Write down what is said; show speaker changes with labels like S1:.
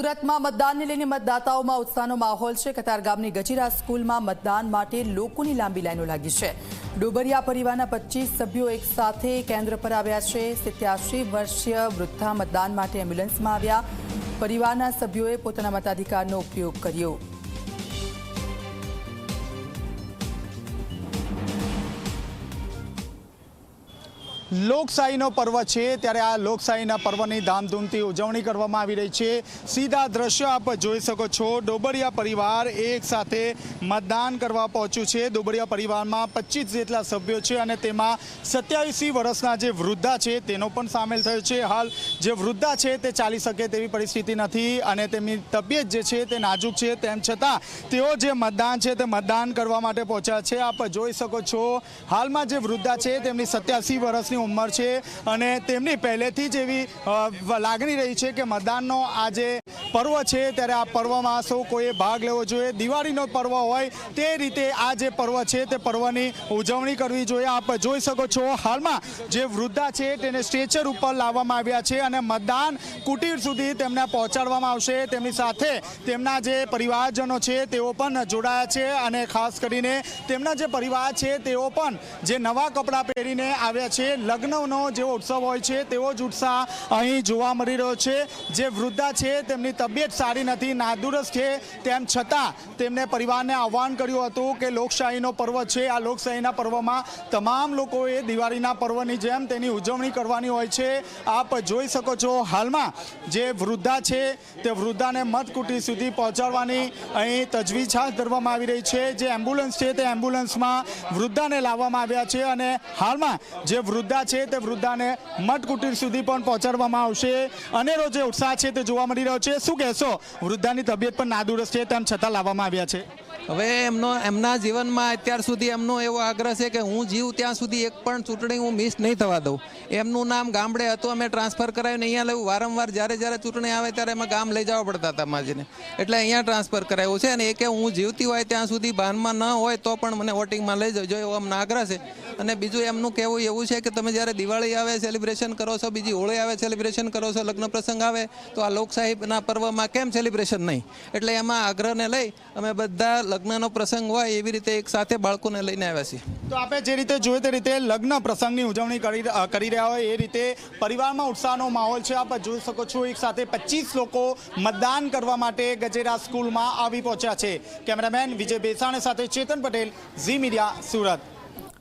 S1: સુરતમાં મતદાનને લઈને મતદાતાઓમાં ઉત્સાહનો માહોલ છે। કતારગામની ગજીરા સ્કૂલમાં મતદાન માટે લોકોની લાંબી લાઈનો લાગી છે। ડોબરિયા પરિવારના 25 સભ્યો એક સાથે કેન્દ્ર પર આવ્યા છે। 87 વર્ષીય વૃદ્ધા મતદાન માટે એમ્બ્યુલન્સમાં આવ્યા। પરિવારના સભ્યોએ પોતાના મતાધિકારનો ઉપયોગ કર્યો।
S2: લોકશાहीનો पर्व है त्यारे आ લોકશાહીના पर्वनी धामधूमथी उजवणी करवामां आवी रही है। सीधा दृश्य आप जोई सको छो। डोबरिया परिवार एक साथे मतदान करवा पहोंच्युं छे। डोबरिया परिवारमां 25 जेटला सभ्यो छे अने तेमां 27 वर्षना जे वृद्धा छे तेनो पण सामेल थयो छे। हाल जे वृद्धा छे ते चाली शके तेवी परिस्थिति नथी अने तेमनी तबियत जे छे ते नाजुक छे, तेम छतां तेओ जे मतदान छे ते मतदान करवा माटे पहोंच्या छे। आप जोई सको छो हालमां जे वृद्धा छे तेमनी 87 वर्षनी उम्र है अने तेमनी पहलेथी ज एवी लागणी रही है कि मतदाननो आज पर्व है त्यारे आ पर्वमां सौ कोई भाग लेवो जोईए। दिवाळीनो पर्व होय ते रीते आ जे पर्व है ते पर्वनी उजवणी करवी जोईए। आप जोई सको छो हालमां जे वृद्धा है तेने स्ट्रेचर उपर लाववामां आव्या छे अने मतदान कुटीर सुधी तेमने पहोंचाडवामां आवशे। तेमनी साथे तेमना जे परिवारजनो छे तेओ पण जोडाया छे अने खास करीने तेमना जे परिवार छे तेओ पण जे नवा कपड़ा पहेरीने आव्या छे। लग्ननो जो उत्सव होय छे तेवो ज उत्साह अहीं जोवा मळी रह्यो छे। जे वृद्धा छे तेमनी तबियत सारी नथी, नादुरुस्त छे, तेम छतां तेमणे परिवारने आह्वान कर्युं हतुं के लोकशाहीनो पर्व छे। आ लोकशाहीना पर्वमां तमाम लोकोए दिवाळीना पर्वनी जेम तेनी उजवणी करवानी होय छे। आप जोई शको छो हालमां जे वृद्धा छे ते वृद्धाने मतकुटी सुधी पहोंचाडवानी अहीं तजवीज हाथ धरवामां आवी रही छे। जे एम्ब्युलन्स छे ते एम्ब्युलन्समां वृद्धाने लाववामां आव्या छे अने हालमां जे वृद्धा छे ते वृद्धाने मतकुटीर सुधी पण पहोंचाडवामां आवशे। अनेरो जे उत्साह छे ते जोवा मळी रह्यो छे। शुं कहेशो? वृद्धानी तबियत पण नादुरुस्त छे तेम छतां लाववामां आव्या छे।
S3: હવે એમના જીવનમાં અત્યાર સુધી એમનો એવો આગ્રહ છે કે હું જીવ ત્યાં સુધી એક પણ ચૂંટણી હું મિસ નહીં થવા દઉં। એમનું નામ ગામડે હતું, અમે ટ્રાન્સફર કરાવીને અહીંયા લેવું। વારંવાર જ્યારે ચૂંટણી આવે ત્યારે એમાં ગામ લઈ જવા પડતા હતા માજીને, એટલે અહીંયા ટ્રાન્સફર કરાવ્યું છે। અને એ કે હું જીવતી હોય ત્યાં સુધી ભાનમાં ન હોય તો પણ મને વોટિંગમાં લઈ જજો એવો અમને આગ્રહ છે। અને બીજું એમનું કહેવું એવું છે કે તમે જ્યારે દિવાળી આવે સેલિબ્રેશન કરો છો, બીજી હોળી આવે સેલિબ્રેશન કરો છો, લગ્ન પ્રસંગ આવે તો આ લોકશાહીના પર્વમાં કેમ સેલિબ્રેશન નહીં? એટલે એમાં આગ્રહને લઈ અમે બધા લગ્નનો પ્રસંગ હોય એવી રીતે એક સાથે બાળકોને લઈને આવ્યા છીએ।
S2: તો આપણે જે રીતે જોઈએ તે રીતે લગ્ન પ્રસંગની ઉજવણી કરી રહ્યા હોય એ રીતે પરિવારમાં ઉત્સાહનો માહોલ છે। આપ જોઈ શકો છો એક સાથે 25 લોકો મતદાન કરવા માટે ગજેરા સ્કૂલમાં આવી પહોંચ્યા છે। કેમેરામેન વિજય બેસાણે સાથે ચેતન પટેલ, ઝી મીડિયા, સુરત।